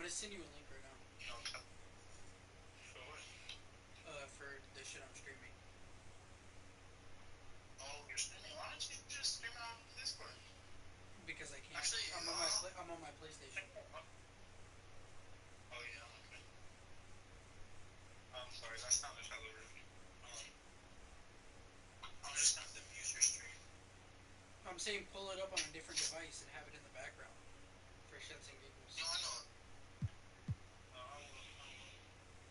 gonna send you a link right now. Okay. For what? For the shit I'm streaming. Oh, you're streaming? Why don't you just stream it on Discord? Because I can't. Actually, I'm on my PlayStation. Oh yeah, okay. I'm sorry, that sounded hella rude. I'm just gonna have to mute your stream. I'm saying pull it up on a different device and have it in the background for shits and giggles. No, I know.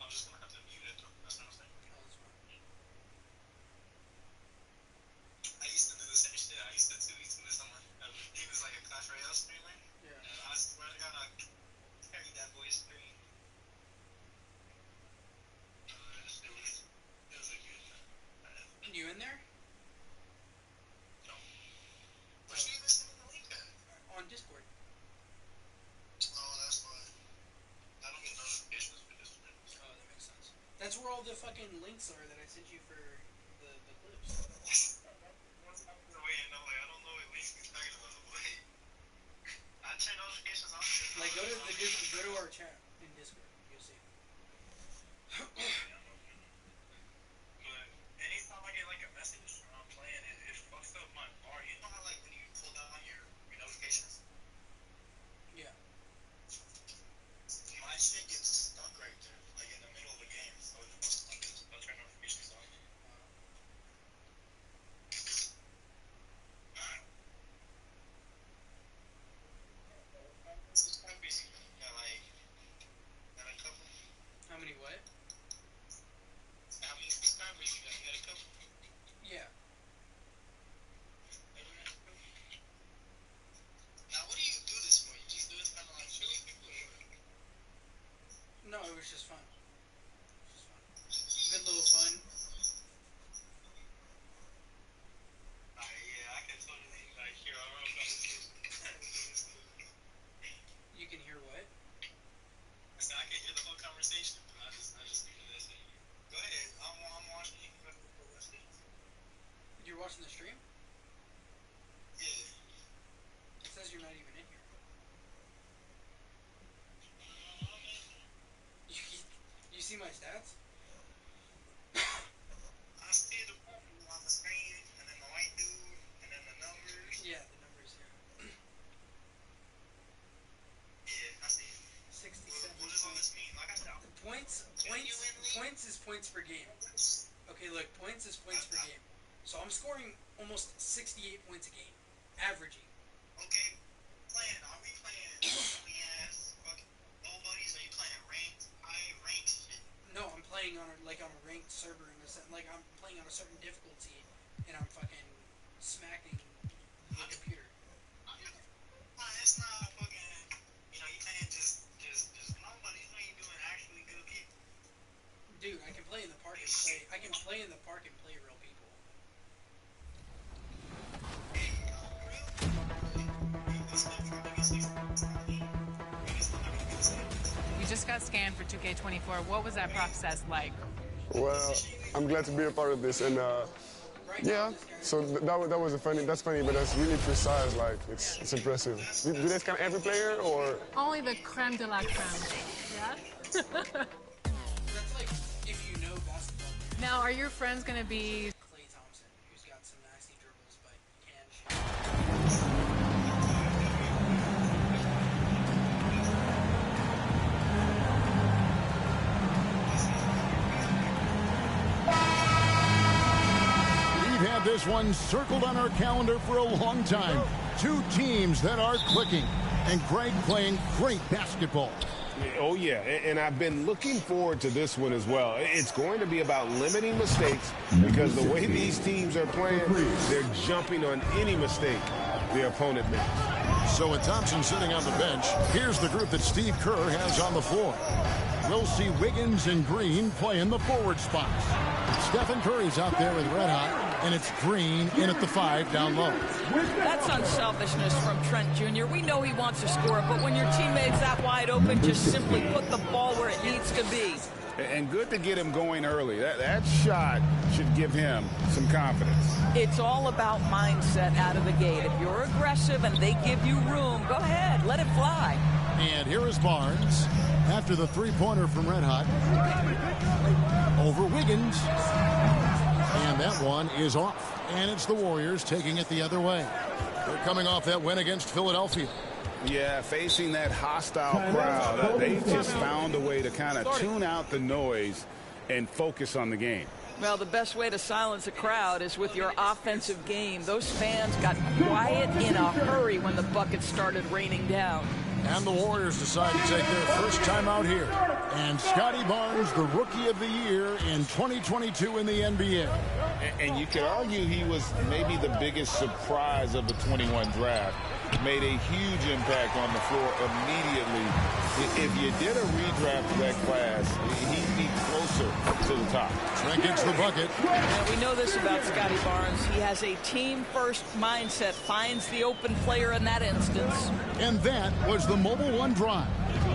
I'm just gonna have to mute it though. That's what I'm saying. Oh, that's fine. I used to do the same shit. I used to 2v2 with someone. He was like a Clash Royale streamer. Yeah. And I swear to God, I carried that boy's stream. It was a good time. You in there? No. But she even sent me the link then. On Discord. Oh, that's why. I don't get notifications for Discord. Oh, that makes sense. That's where all the fucking links are that I sent you for the clips. Wait, no, like, I don't know what links you're talking about. Wait. I turn notifications on. Like, go to our chat in Discord. You'll see. But anytime I get like a message when I'm playing, it fucks up my bar. You know how like when you pull down your notifications? Yeah. My shit gets stuck right there, like in the middle of the game. So I'll turn notifications on. Subscribers, got a couple. How many what? How many subscribers you got? You got a couple? Yeah. Now, what do you do this for? You just do it kind of like showing people? No, it was just fun. Good little fun. Yeah, I can totally like hear our own conversation. You can hear what? So I can hear the whole conversation, but I just do this. Go ahead. I'm watching you. You're watching the stream? Yeah. It says you're not even in here. You see my stats? I see the people on the screen, and then the white dude, and then the numbers. Yeah, the numbers here. Yeah, I see it. 67. What does all this mean? Like I said, Points is points per game. Okay, look, points is points per game. So I'm scoring almost 68 points a game, averaging. Okay, are we playing ass fucking nobodies? Are you playing ranked, high ranked shit? No, I'm playing on a ranked server in a sense. Like I'm playing on a certain difficulty, and I'm fucking smacking the computer. It's not fucking. You can't just nobodies. You're doing actually good people. Dude, I can play in the park and play. I can play in the park and play real people. You just got scanned for 2K24. What was that process like? Well, I'm glad to be a part of this, and yeah. So that's funny, but that's really precise. Like it's impressive. Do they scan every player or? Only the creme de la creme. Yeah. That's like if you know basketball. Now, are your friends gonna be? Klay Thompson, who's got some nasty dribbles, but can shoot. We've had this one circled on our calendar for a long time. Two teams that are clicking, and Greg playing great basketball. Oh, yeah, and I've been looking forward to this one as well. It's going to be about limiting mistakes because the way these teams are playing, they're jumping on any mistake the opponent makes. So with Thompson sitting on the bench, here's the group that Steve Kerr has on the floor. We'll see Wiggins and Green playing the forward spots. Stephen Curry's out there with Red Hot, and it's Green in at the 5 down low. That's unselfishness from Trent Jr. We know he wants to score, but when your teammate's that wide open, just simply put the ball where it needs to be. And good to get him going early. That shot should give him some confidence. It's all about mindset out of the gate. If you're aggressive and they give you room, go ahead, let it fly. And here is Barnes after the three-pointer from Red Hot. Over Wiggins. And that one is off. And it's the Warriors taking it the other way. They're coming off that win against Philadelphia. Yeah, facing that hostile crowd, they just found a way to kind of tune out the noise and focus on the game. Well, the best way to silence a crowd is with your offensive game. Those fans got quiet in a hurry when the buckets started raining down. And the Warriors decide to take their first time out here. And Scotty Barnes, the Rookie of the Year in 2022 in the NBA. And you could argue he was maybe the biggest surprise of the 21 draft. Made a huge impact on the floor immediately. If you did a redraft of that class, he'd be closer to the top. Trent gets the bucket. And we know this about Scotty Barnes. He has a team-first mindset, finds the open player in that instance. And that was the Mobile One drive.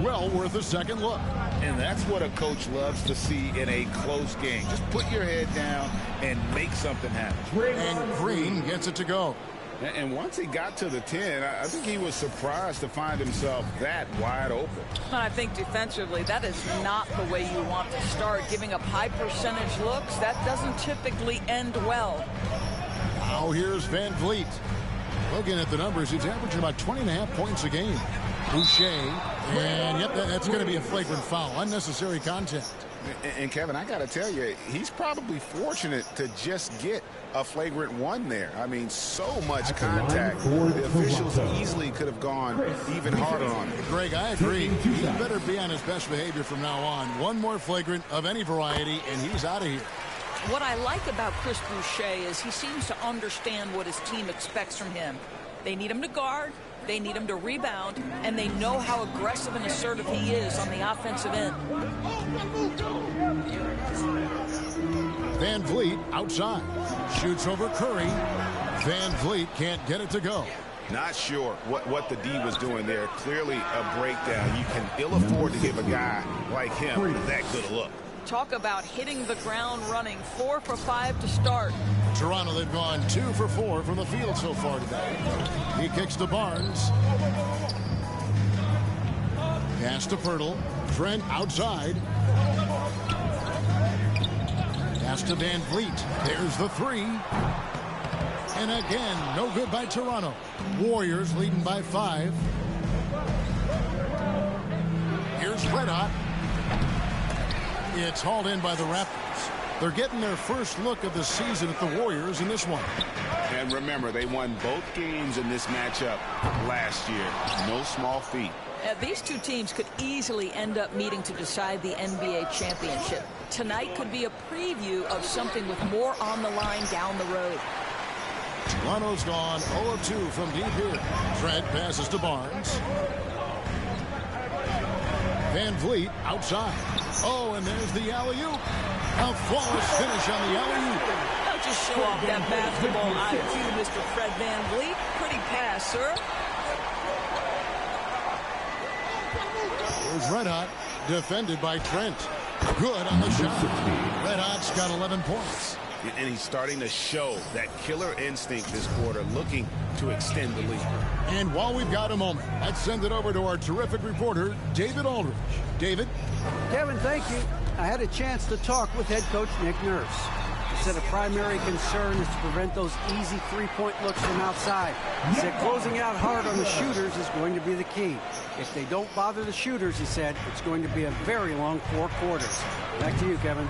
Well worth a second look. And that's what a coach loves to see in a close game. Just put your head down and make something happen. And Green gets it to go. And once he got to the 10, I think he was surprised to find himself that wide open. I think defensively, that is not the way you want to start. Giving up high percentage looks, that doesn't typically end well. Now here's Van Vliet. Looking at the numbers, he's averaging about 20.5 points a game. Boucher, and yep, that's going to be a flagrant foul. Unnecessary contact. And Kevin, I got to tell you, he's probably fortunate to just get a flagrant one there. I mean, so much contact. The officials easily could have gone even harder on him. Greg, I agree. He better be on his best behavior from now on. One more flagrant of any variety, and he's out of here. What I like about Chris Boucher is he seems to understand what his team expects from him. They need him to guard, they need him to rebound, and they know how aggressive and assertive he is on the offensive end. Van Vliet outside. Shoots over Curry. Van Vliet can't get it to go. Not sure what the D was doing there. Clearly a breakdown. You can ill afford to give a guy like him that good a look. Talk about hitting the ground running. 4 for 5 to start. Toronto, they've gone 2 for 4 from the field so far today. He kicks to Barnes. Pass to Pirtle. Trent outside. Pass to Van Vliet. There's the 3. And again, no good by Toronto. Warriors leading by 5. Here's Red Hot. It's hauled in by the Raptors. They're getting their first look of the season at the Warriors in this one. And remember, they won both games in this matchup last year. No small feat. These two teams could easily end up meeting to decide the NBA championship. Tonight could be a preview of something with more on the line down the road. Toronto's gone 0 of 2 from deep here. Trent passes to Barnes. Van Vliet outside. Oh, and there's the alley-oop. A flawless finish on the alley-oop. Don't just show off that basketball IQ, Mr. Fred Van Vliet. Pretty pass, sir. There's Red Hot, defended by Trent. Good on the shot. Red Hot's got 11 points. And he's starting to show that killer instinct this quarter, looking to extend the lead. And while we've got a moment, let's send it over to our terrific reporter, David Aldridge. David? Kevin, thank you. I had a chance to talk with head coach Nick Nurse. He said a primary concern is to prevent those easy three-point looks from outside. He said closing out hard on the shooters is going to be the key. If they don't bother the shooters, he said, it's going to be a very long 4 quarters. Back to you, Kevin.